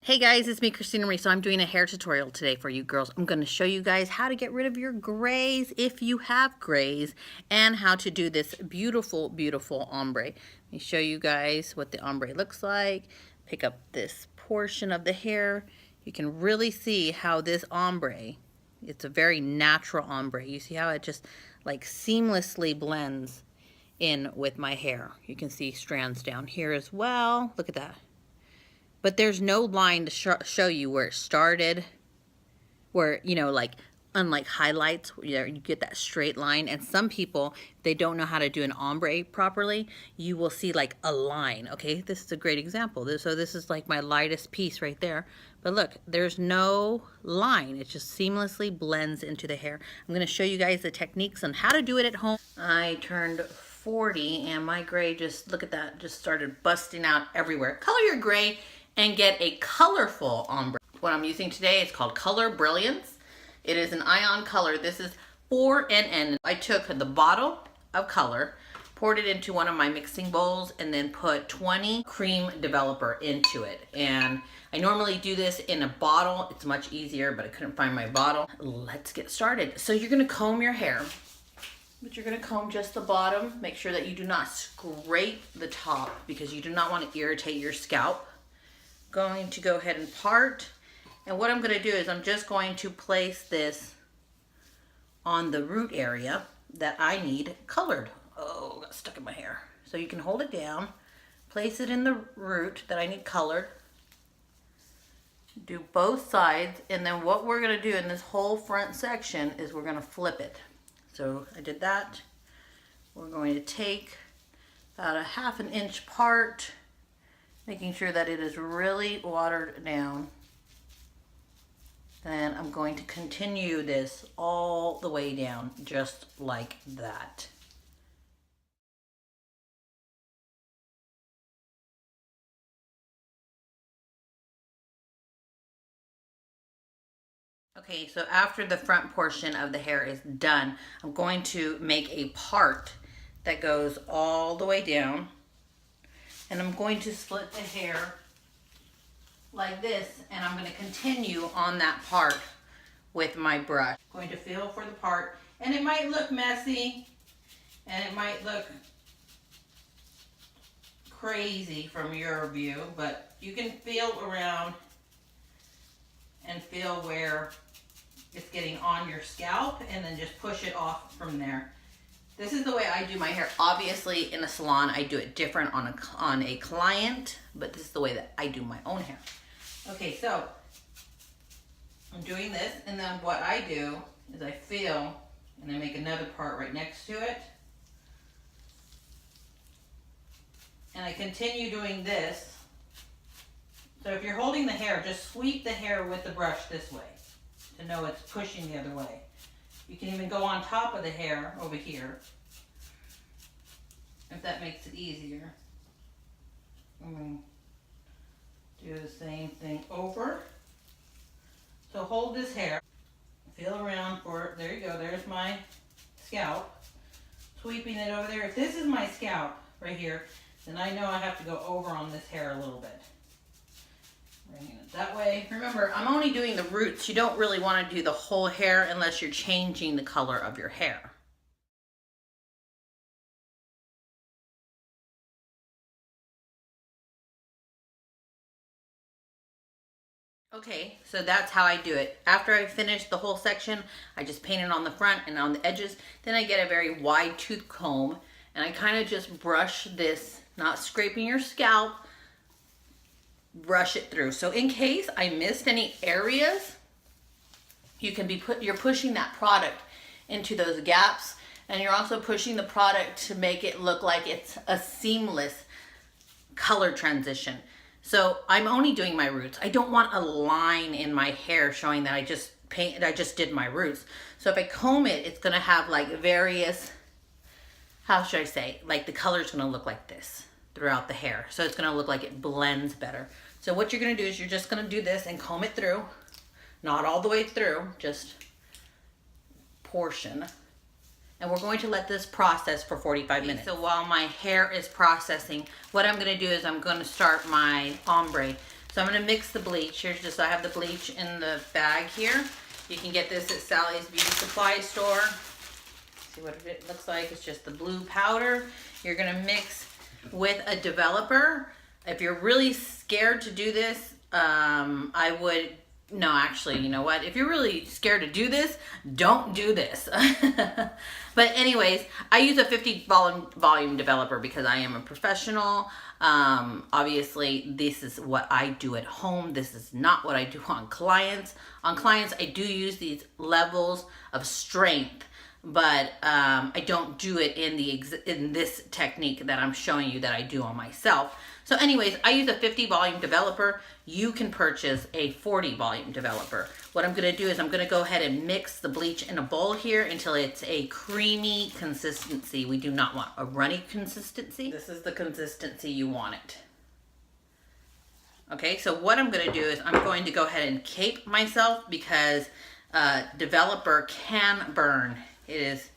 Hey guys, it's me, Christina Marie. So I'm doing a hair tutorial today for you girls. I'm going to show you guys how to get rid of your grays if you have grays and how to do this beautiful, beautiful ombre. Let me show you guys what the ombre looks like. Pick up this portion of the hair. You can really see how this ombre, it's a very natural ombre. You see how it just like seamlessly blends in with my hair. You can see strands down here as well. Look at that. But there's no line to show you where it started, where, like, unlike highlights, you get that straight line. And some people, they don't know how to do an ombre properly. You will see like a line, okay? This is a great example. So this is like my lightest piece right there. But look, there's no line. It just seamlessly blends into the hair. I'm gonna show you guys the techniques on how to do it at home. I turned 40 and my gray just, look at that, just started busting out everywhere. Color your gray and get a colorful ombre. What I'm using today is called Color Brilliance. It is an ion color. This is 4NN. I took the bottle of color, poured it into one of my mixing bowls, and then put 20 cream developer into it. And I normally do this in a bottle. It's much easier, but I couldn't find my bottle. Let's get started. So you're gonna comb your hair, but you're gonna comb just the bottom. Make sure that you do not scrape the top because you do not want to irritate your scalp. Going to go ahead and part, and what I'm going to do is I'm just going to place this on the root area that I need colored. Oh, got stuck in my hair. So you can hold it down, place it in the root that I need colored, do both sides, and then what we're going to do in this whole front section is we're going to flip it. So I did that. We're going to take about a ½ an inch part, making sure that it is really watered down. Then I'm going to continue this all the way down, just like that. Okay, so after the front portion of the hair is done, I'm going to make a part that goes all the way down. And I'm going to split the hair like this, and I'm going to continue on that part with my brush. I'm going to feel for the part, and it might look messy, and it might look crazy from your view, but you can feel around and feel where it's getting on your scalp, and then just push it off from there. This is the way I do my hair. Obviously, in a salon, I do it different on a client, but this is the way that I do my own hair. Okay, so I'm doing this, and then what I do is I feel, and I make another part right next to it. And I continue doing this. So if you're holding the hair, just sweep the hair with the brush this way to know it's pushing the other way. You can even go on top of the hair over here, if that makes it easier. Do the same thing over. So hold this hair, feel around for it. There you go, there's my scalp. Sweeping it over there. If this is my scalp right here, then I know I have to go over on this hair a little bit. Bringing it that way. Remember, I'm only doing the roots. You don't really want to do the whole hair unless you're changing the color of your hair. Okay, so that's how I do it. After I finish the whole section, I just paint it on the front and on the edges. Then I get a very wide tooth comb, and I kind of just brush this, not scraping your scalp, brush it through. So in case I missed any areas, you're pushing that product into those gaps, and you're also pushing the product to make it look like it's a seamless color transition. So I'm only doing my roots. I don't want a line in my hair showing that I just did my roots. So if I comb it, it's gonna have like various, how should I say, like the color's gonna look like this throughout the hair. So it's gonna look like it blends better. So what you're gonna do is you're just gonna do this and comb it through. Not all the way through, just portion. And we're going to let this process for 45 minutes. So while my hair is processing, what I'm gonna do is I'm gonna start my ombre. So I'm going to mix the bleach. Here's just, I have the bleach in the bag here. You can get this at Sally's Beauty Supply store. See what it looks like. It's just the blue powder. You're going to mix with a developer. If you're really scared to do this, I would, no, actually, you know what? If you're really scared to do this, don't do this. But anyways, I use a 50 volume developer because I am a professional. Obviously, this is what I do at home. This is not what I do on clients. On clients, I do use these levels of strength, but I don't do it in this technique that I'm showing you that I do on myself. So anyways, I use a 50 volume developer. You can purchase a 40 volume developer. What I'm gonna do is I'm gonna go ahead and mix the bleach in a bowl here until it's a creamy consistency. We do not want a runny consistency. This is the consistency you want it. Okay, so what I'm gonna do is I'm going to go ahead and cape myself because developer can burn. It is,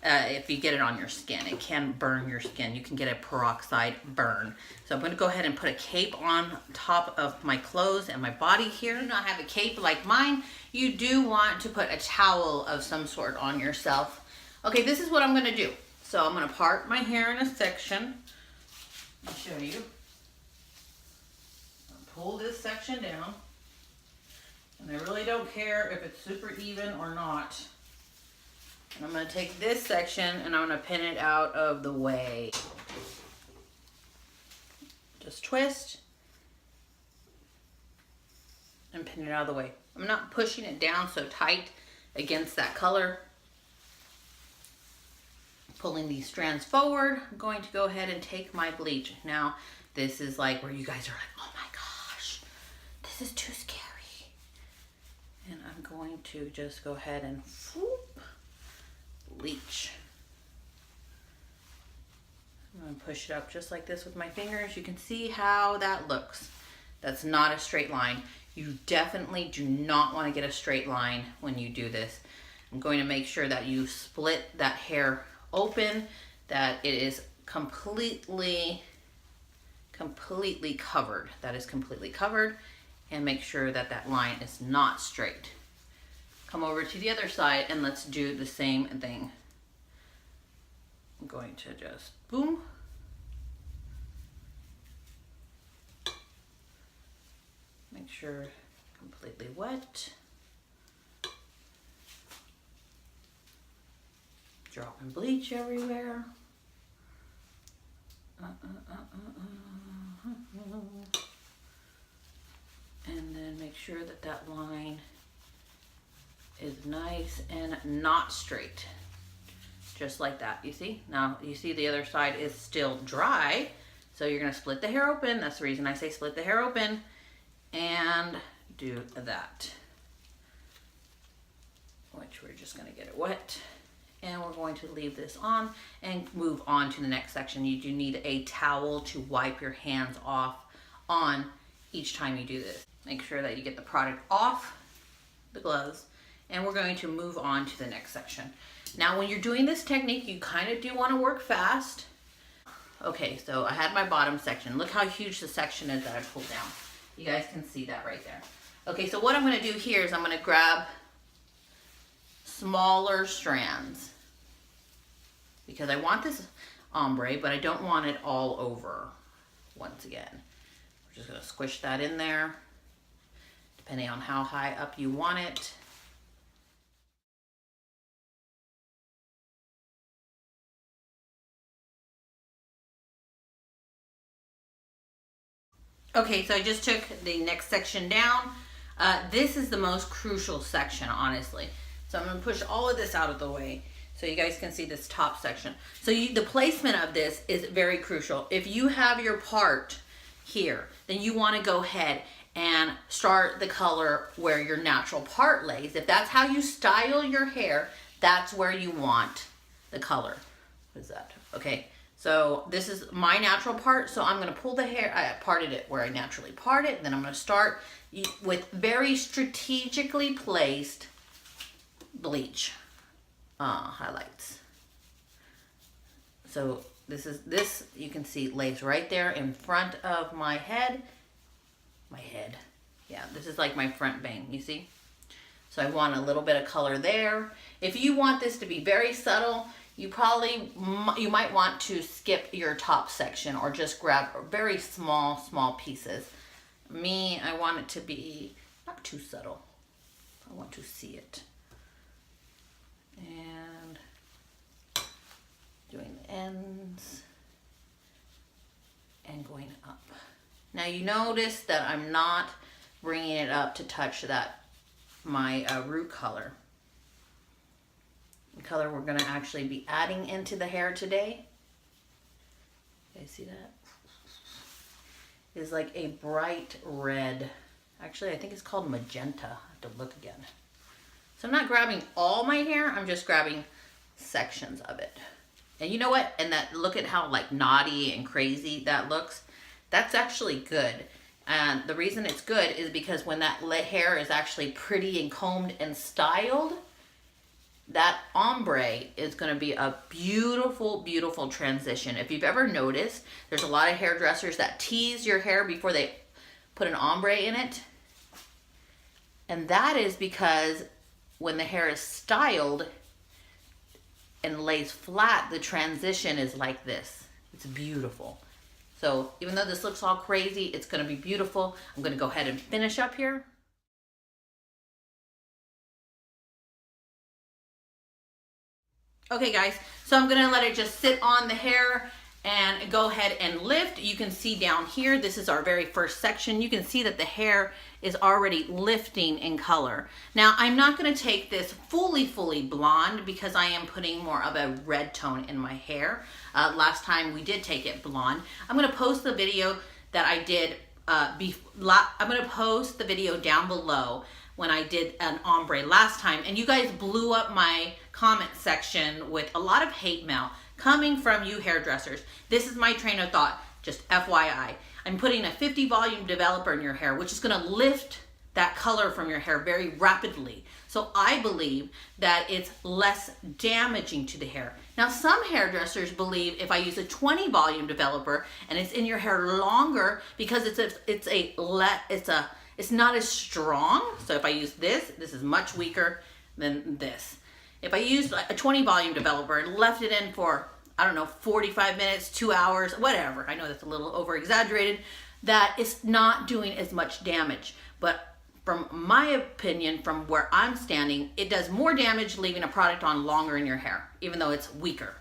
if you get it on your skin, it can burn your skin. You can get a peroxide burn. So I'm going to go ahead and put a cape on top of my clothes and my body here. If you do not have a cape like mine, you do want to put a towel of some sort on yourself. Okay, this is what I'm going to do. So I'm going to part my hair in a section. I'll show you. I'll pull this section down. And I really don't care if it's super even or not. And I'm going to take this section and I'm going to pin it out of the way. Just twist and pin it out of the way. I'm not pushing it down so tight against that color. Pulling these strands forward, I'm going to go ahead and take my bleach. Now, this is like where you guys are like, oh my gosh, this is too scary. And I'm going to just go ahead and whoop, bleach. I'm going to push it up just like this with my fingers. You can see how that looks. That's not a straight line. You definitely do not want to get a straight line when you do this. I'm going to make sure that you split that hair open, that it is completely covered. That is completely covered, and make sure that that line is not straight. Come over to the other side and let's do the same thing. I'm going to just boom. Make sure completely wet. Dropping bleach everywhere. And then make sure that that line is nice and not straight. Just like that, you see? Now, you see the other side is still dry, so you're gonna split the hair open. That's the reason I say split the hair open, and do that. Which we're just gonna get it wet. And we're going to leave this on and move on to the next section. You do need a towel to wipe your hands off on each time you do this. Make sure that you get the product off the gloves, and we're going to move on to the next section. Now, when you're doing this technique, you kind of do want to work fast. Okay, so I had my bottom section. Look how huge the section is that I pulled down. You guys can see that right there. Okay, so what I'm going to do here is I'm going to grab smaller strands because I want this ombre, but I don't want it all over. Once again, we're just going to squish that in there, depending on how high up you want it. Okay, so I just took the next section down. This is the most crucial section, honestly. So I'm going to push all of this out of the way so you guys can see this top section. So the placement of this is very crucial. If you have your part here, then you want to go ahead and start the color where your natural part lays. If that's how you style your hair, that's where you want the color. What is that? Okay. So this is my natural part, so I'm going to pull the hair, I parted it where I naturally part it, then I'm going to start with very strategically placed bleach highlights. So this you can see lays right there in front of my head, my head. Yeah, this is like my front bang, you see? So I want a little bit of color there. If you want this to be very subtle, you might want to skip your top section or just grab very small pieces. Me, I want it to be not too subtle. I want to see it. And doing the ends and going up. Now you notice that I'm not bringing it up to touch my root color. The color we're going to actually be adding into the hair today. You guys see that? Is like a bright red. Actually, I think it's called magenta. I have to look again. So I'm not grabbing all my hair. I'm just grabbing sections of it. And you know what? And look at how like naughty and crazy that looks. That's actually good. And the reason it's good is because when that hair is actually pretty and combed and styled, that ombre is going to be a beautiful, beautiful transition. If you've ever noticed, there's a lot of hairdressers that tease your hair before they put an ombre in it. And that is because when the hair is styled and lays flat, the transition is like this. It's beautiful. So even though this looks all crazy, it's going to be beautiful. I'm going to go ahead and finish up here. Okay guys, so I'm going to let it just sit on the hair and go ahead and lift. You can see down here, this is our very first section. You can see that the hair is already lifting in color. Now I'm not going to take this fully blonde because I am putting more of a red tone in my hair. Last time we did take it blonde. I'm going to post the video that I did, I'm going to post the video down below when I did an ombre last time, and you guys blew up my comment section with a lot of hate mail coming from you hairdressers. This is my train of thought, just FYI. I'm putting a 50 volume developer in your hair, which is gonna lift that color from your hair very rapidly. So I believe that it's less damaging to the hair. Now some hairdressers believe if I use a 20 volume developer and it's in your hair longer because it's not as strong. So if I use this is much weaker than this. If I used a 20 volume developer and left it in for, I don't know, 45 minutes, 2 hours, whatever. I know that's a little over exaggerated. That is not doing as much damage. But from my opinion, from where I'm standing, it does more damage leaving a product on longer in your hair, even though it's weaker.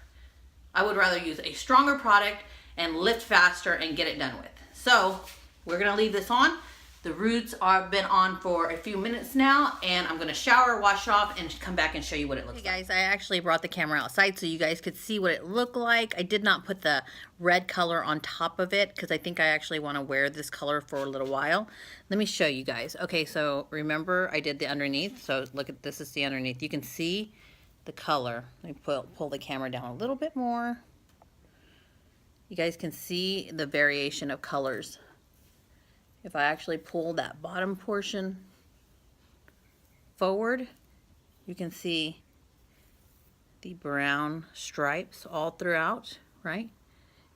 I would rather use a stronger product and lift faster and get it done with. So we're gonna leave this on. The roots have been on for a few minutes now, and I'm going to shower, wash off, and come back and show you what it looks like. Hey guys, I actually brought the camera outside so you guys could see what it looked like. I did not put the red color on top of it because I think I actually want to wear this color for a little while. Let me show you guys. Okay, so remember I did the underneath. So look at this is the underneath. You can see the color. Let me pull the camera down a little bit more. You guys can see the variation of colors. If I actually pull that bottom portion forward, you can see the brown stripes all throughout, right?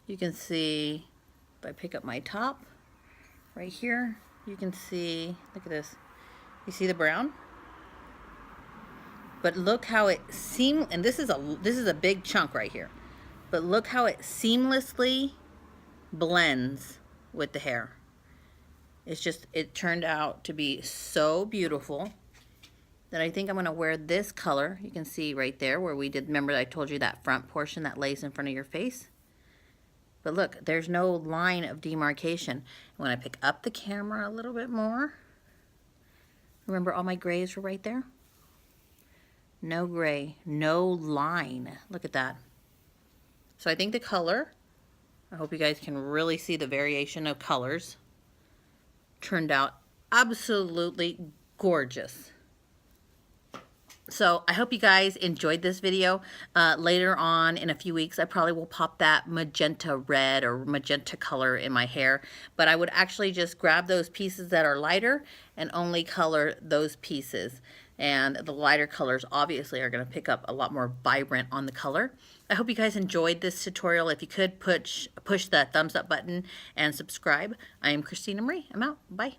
You can see, if I pick up my top right here, you can see, look at this. You see the brown? But look how it and this is a big chunk right here. But look how it seamlessly blends with the hair. It turned out to be so beautiful that I think I'm going to wear this color. You can see right there where we did, remember I told you that front portion that lays in front of your face? But look, there's no line of demarcation. When I pick up the camera a little bit more, remember all my grays were right there? No gray, no line. Look at that. So I think the color, I hope you guys can really see the variation of colors, turned out absolutely gorgeous. So I hope you guys enjoyed this video. Later on in a few weeks, I probably will pop that magenta red or magenta color in my hair. But I would actually just grab those pieces that are lighter and only color those pieces. and the lighter colors obviously are going to pick up a lot more vibrant on the color. I hope you guys enjoyed this tutorial. If you could push the thumbs up button and subscribe. I am Christina Marie. I'm out. Bye.